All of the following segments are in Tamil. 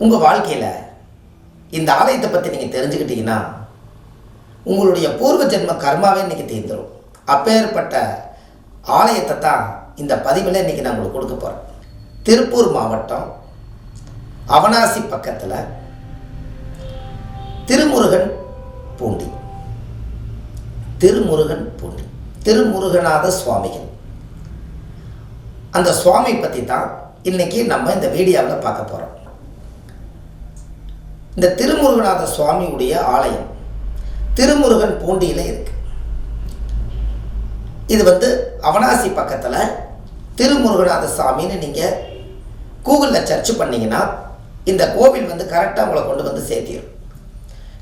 உங்கள் வாழ்க்கையில் இந்த ஆலயத்தை பற்றி நீங்கள் தெரிஞ்சுக்கிட்டீங்கன்னா உங்களுடைய பூர்வ ஜென்ம கர்மாவே இன்றைக்கி தீர்ந்துடும். அப்பேற்பட்ட ஆலயத்தை தான் இந்த பதிவில் இன்றைக்கி நான் உங்களுக்கு கொடுக்க போகிறேன். திருப்பூர் மாவட்டம் அவனாசி பக்கத்தில் திருமுருகன் பூண்டி, திருமுருகநாத சுவாமிகள். அந்த சுவாமி பற்றி தான் இன்றைக்கி நம்ம இந்த வீடியோவில் பார்க்க போகிறோம். இந்த திருமுருகநாத சுவாமியுடைய ஆலயம் திருமுருகன் பூண்டியில் இருக்கு. இது அவனாசி பக்கத்தில் திருமுருகநாத சாமின்னு நீங்கள் கூகுளில் சர்ச் பண்ணிங்கன்னா இந்த கோவில் கரெக்டாக உங்களை கொண்டு வந்து சேர்த்திடும்.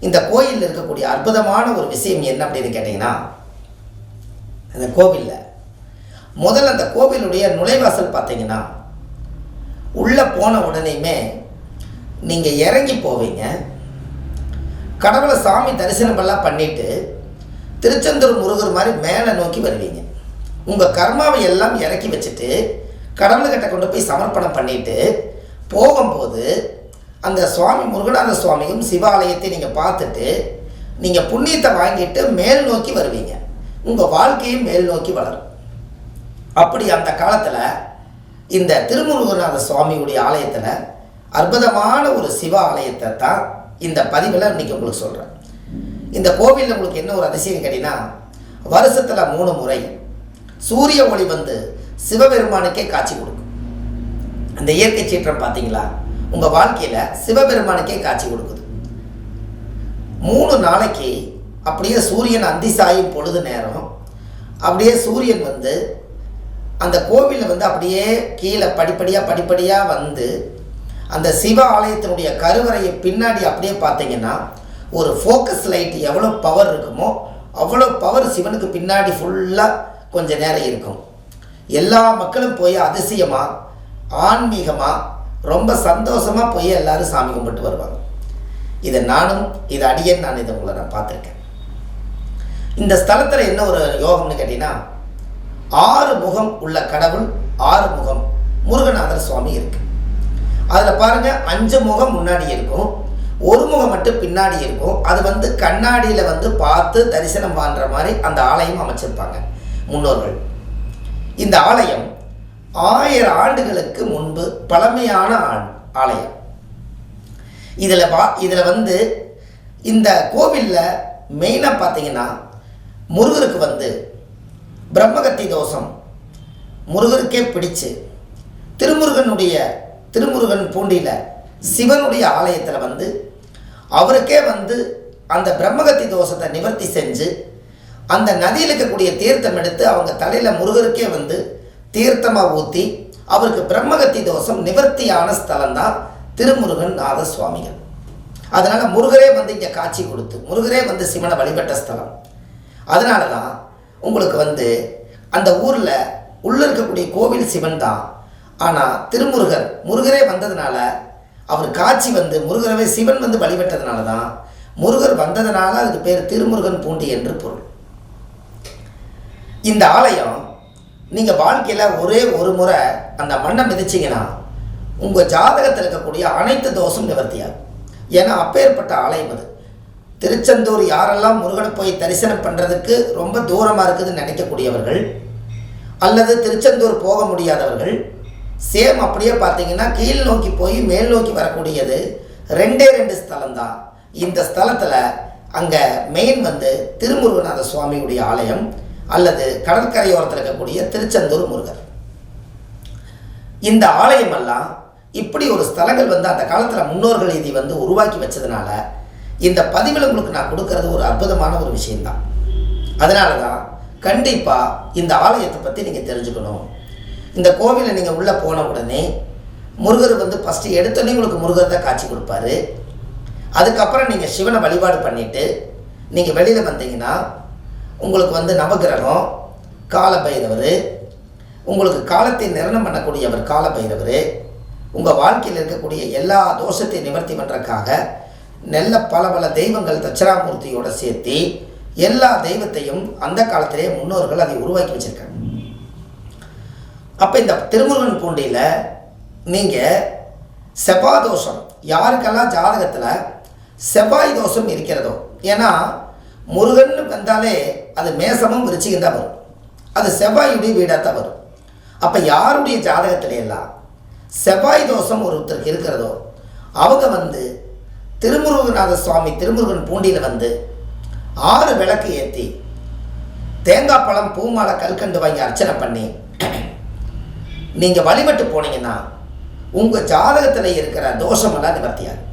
இந்த கோயிலில் இருக்கக்கூடிய அற்புதமான ஒரு விஷயம் என்ன அப்படின்னு கேட்டிங்கன்னா, அந்த கோவிலில் முதல்ல அந்த கோவிலுடைய நுழைவாசல் பார்த்தீங்கன்னா உள்ளே போன உடனேயுமே நீங்கள் இறங்கி போவீங்க. கடவுளை சாமி தரிசனமெல்லாம் பண்ணிவிட்டு திருச்செந்தூர் முருகர் மாதிரி மேலே நோக்கி வருவீங்க. உங்கள் கர்மாவை எல்லாம் இறக்கி வச்சுட்டு கடவுள்கிட்ட கொண்டு போய் சமர்ப்பணம் பண்ணிவிட்டு போகும்போது அந்த சுவாமி முருகநாத சுவாமியும் சிவாலயத்தை நீங்கள் பார்த்துட்டு நீங்கள் புண்ணியத்தை வாங்கிட்டு மேல் நோக்கி வருவீங்க. உங்கள் வாழ்க்கையும் மேல் நோக்கி வளரும். அப்படி அந்த காலத்தில் இந்த திருமுருகநாத சுவாமியுடைய ஆலயத்தில் அற்புதமான ஒரு சிவ ஆலயத்தை தான் இந்த பதிவில் இன்றைக்கி உங்களுக்கு சொல்கிறேன். இந்த கோவிலில் உங்களுக்கு என்ன ஒரு அதிசயம் கேட்டிங்கன்னா, வருஷத்தில் 3 முறை சூரிய ஒளி சிவபெருமானுக்கே காட்சி கொடுக்கும். அந்த இயற்கை சீற்றம் பார்த்தீங்களா, உங்கள் வாழ்க்கையில் சிவபெருமானுக்கே காட்சி கொடுக்குது. 3 நாளைக்கு அப்படியே சூரியன் அந்தி சாயும் பொழுது நேரம் அப்படியே சூரியன் அந்த கோவிலில் அப்படியே கீழே படிப்படியாக அந்த சிவ ஆலயத்தினுடைய கருவறையை பின்னாடி அப்படியே பார்த்தீங்கன்னா ஒரு ஃபோக்கஸ் லைட் எவ்வளோ பவர் இருக்குமோ அவ்வளோ பவர் சிவனுக்கு பின்னாடி ஃபுல்லாக கொஞ்சம் நேரம் இருக்கும். எல்லா மக்களும் போய் அதிசயமாக ஆன்மீகமாக ரொம்ப சந்தோஷமாக போய் எல்லாரும் சாமி கும்பிட்டு வருவாங்க. இதை அடியேன் நான் இதை உங்களை பார்த்துருக்கேன். இந்த ஸ்தலத்தில் என்ன ஒரு யோகம்னு கேட்டிங்கன்னா, 6 முகம் உள்ள கடவுள், 6 முகம் முருகநாதர் சுவாமி இருக்குது. அதில் பாருங்கள், 5 முகம் முன்னாடி இருக்கும், 1 முகம் மட்டும் பின்னாடி இருக்கும். அது கண்ணாடியில் பார்த்து தரிசனம் பண்ணுற மாதிரி அந்த ஆலயம் அமைச்சிருப்பாங்க முன்னோர்கள். இந்த ஆலயம் 1000 ஆண்டுகளுக்கு முன்பு பழமையான ஆலயம். இதில் இந்த கோவிலில் மெயினாக பார்த்தீங்கன்னா முருகருக்கு பிரம்மகத்தி தோஷம் முருகருக்கே பிடிச்சு திருமுருகன் பூண்டியில் சிவனுடைய ஆலயத்தில் அவருக்கே அந்த பிரம்மகத்தி தோஷத்தை நிவர்த்தி செஞ்சு அந்த நதியில் இருக்கக்கூடிய தீர்த்தம் எடுத்து அவங்க தலையில் முருகருக்கே தீர்த்தமாக ஊற்றி அவருக்கு பிரம்மகத்தி தோஷம் நிவர்த்தியான ஸ்தலம்தான் திருமுருகன் நாத சுவாமிகள். அதனால் முருகரே இங்கே காட்சி கொடுத்து முருகரே சிவனை வழிபட்ட ஸ்தலம். அதனால தான் உங்களுக்கு அந்த ஊரில் உள்ளே இருக்கக்கூடிய கோவில் சிவன் தான். ஆனால் முருகரே வந்ததுனால அவர் காட்சி முருகரவே சிவன் வழிபட்டதுனால தான் முருகர் வந்ததுனால அதுக்கு பேர் திருமுருகன் பூண்டி என்று பொருள். இந்த ஆலயம் நீங்கள் வாழ்க்கையில் ஒரே ஒரு முறை அந்த மண்ணை மிதிச்சிங்கன்னா உங்கள் ஜாதகத்தில் இருக்கக்கூடிய அனைத்து தோஷம் நிவர்த்தியாகும். ஏன்னா அப்பேற்பட்ட ஆலயம் அது. திருச்செந்தூர் யாரெல்லாம் முருகனை போய் தரிசனம் பண்ணுறதுக்கு ரொம்ப தூரமாக இருக்குதுன்னு நினைக்கக்கூடியவர்கள் அல்லது திருச்செந்தூர் போக முடியாதவர்கள் சேம் அப்படியே பார்த்தீங்கன்னா கீழ் நோக்கி போய் மேல் நோக்கி வரக்கூடியது 2 ஸ்தலம்தான். இந்த ஸ்தலத்தில் அங்கே மெயின் திருமுருகநாத சுவாமியுடைய ஆலயம் அல்லது கடற்கரையோரத்தில் இருக்கக்கூடிய திருச்செந்தூர் முருகர். இந்த ஆலயமெல்லாம் இப்படி ஒரு ஸ்தலங்கள் அந்த காலத்தில் முன்னோர்கள் இதை உருவாக்கி வச்சதுனால இந்த பதிவில் உங்களுக்கு நான் கொடுக்கறது ஒரு அற்புதமான ஒரு விஷயம்தான். அதனால தான் கண்டிப்பாக இந்த ஆலயத்தை பற்றி நீங்கள் தெரிஞ்சுக்கணும். இந்த கோவிலில் நீங்கள் உள்ளே போன உடனே முருகர் ஃபஸ்ட்டு எடுத்தோடனே உங்களுக்கு முருகர் தான் காட்சி கொடுப்பாரு. அதுக்கப்புறம் நீங்கள் சிவனை வழிபாடு பண்ணிவிட்டு நீங்கள் வெளியில் வந்தீங்கன்னா உங்களுக்கு நவகிரகம் காலபைரவர், உங்களுக்கு காலத்தை நிர்ணயம் பண்ணக்கூடியவர் காலபைரவர், உங்கள் வாழ்க்கையில் இருக்கக்கூடிய எல்லா தோஷத்தையும் நிவர்த்தி பண்ணுறதுக்காக பல தெய்வங்கள் தட்சணாமூர்த்தியோடு சேர்த்து எல்லா தெய்வத்தையும் அந்த காலத்திலே முன்னோர்கள் அதை உருவாக்கி வச்சுருக்காங்க. அப்போ இந்த திருமுருகன் பூண்டியில் நீங்கள் செவ்வாதோஷம் யாருக்கெல்லாம் ஜாதகத்தில் செவ்வாய் தோஷம் இருக்கிறதோ, ஏன்னா முருகன் வந்தாலே அது மேசமும் விருச்சிகம் தான் வரும், அது செவ்வாயுடைய வீடாக தான் வரும். அப்போ யாருடைய ஜாதகத்தில எல்லாம் செவ்வாய் தோஷம் ஒருத்தருக்கு இருக்கிறதோ அவங்க வந்து திருமுருகநாத சுவாமி திருமுருகன் பூண்டியில் வந்து 6 விளக்கு ஏற்றி தேங்காய் பழம் பூமாலை கல்கண்டு வாங்கி அர்ச்சனை பண்ணி நீங்கள் வழிபட்டு போனீங்கன்னா உங்கள் ஜாதகத்தில் இருக்கிற தோஷமெல்லாம் நிவர்த்தியாகும்.